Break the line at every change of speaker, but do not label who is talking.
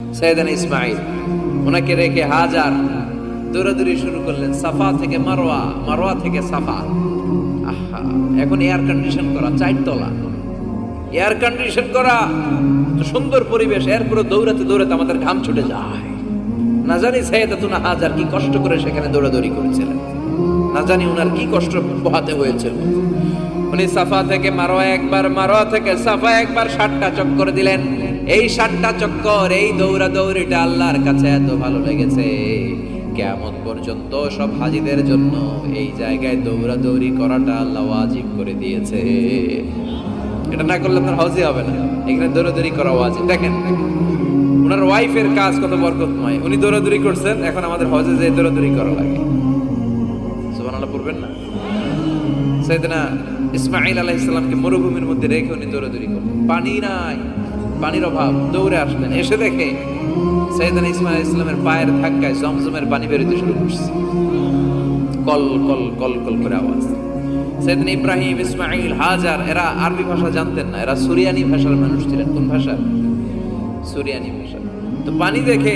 সাইয়েদানা ইসমাঈল ওনাকে রেখে হাজার দৌড়াদৌড়ি শুরু করলেন সাফা থেকে মারওয়া, মারওয়া থেকে সাফা। আহা, এখন এয়ার কন্ডিশন করা, 4 তলা এয়ার কন্ডিশন করা, সুন্দর পরিবেশ, এরপরে দৌড়াতে দৌড়াতে আমাদের ঘাম ছুটে যায়। না জানি সাইয়েদাতুনা হাজার কি কষ্ট করে সেখানে দৌড়াদৌড়ি করেছিলেন, না জানি উনার কি কষ্ট পোহাতে হয়েছিল। উনি সাফা থেকে মারওয়া একবার, মারওয়া থেকে সাফা একবার 7টা চক্কর দিলেন। এই 7টা চক্কর, এই দৌড়াদৌড়িটা আল্লাহর কাছে এত ভালো লেগেছে, কিয়ামত পর্যন্ত সব হাজীদের জন্য এই জায়গায় দৌড়াদৌড়ি করাটা আল্লাহ ওয়াজিব করে দিয়েছে। এটা না করলে আপনার হজই হবে না, এখানে দৌড়াদৌড়ি করা ওয়াজিব। দেখেন ওনার ওয়াইফের কাজ কত বরকতময়, উনি দৌড়াদৌড়ি করছেন, এখন আমাদের হজে যে দৌড়াদৌড়ি করা লাগে। সুবহানাল্লাহ পড়বেন না? সাইয়েদনা ইসমাঈল আলাইহিস সালামকে মরুভূমির মধ্যে রেখে উনি দৌড়াদৌড়ি করলেন, পানি নাই, পানির অভাব, দৌড়ে আসলেন, এসে দেখে সাইয়েদনা ইসমাঈল আলাইহিস সালামের পায়ের ধাক্কায় জমজমের পানি বেরোতে শুরু করছে, কল কল কল কল করে আওয়াজ। সাইয়েদনা ইব্রাহিম, ইসমাঈল, হাজার এরা আরবি ভাষা জানতেন না, এরা সুরিয়ানি ভাষার মানুষ ছিলেন। কোন ভাষা? সুরিয়ানি ভাষা। তো পানি দেখে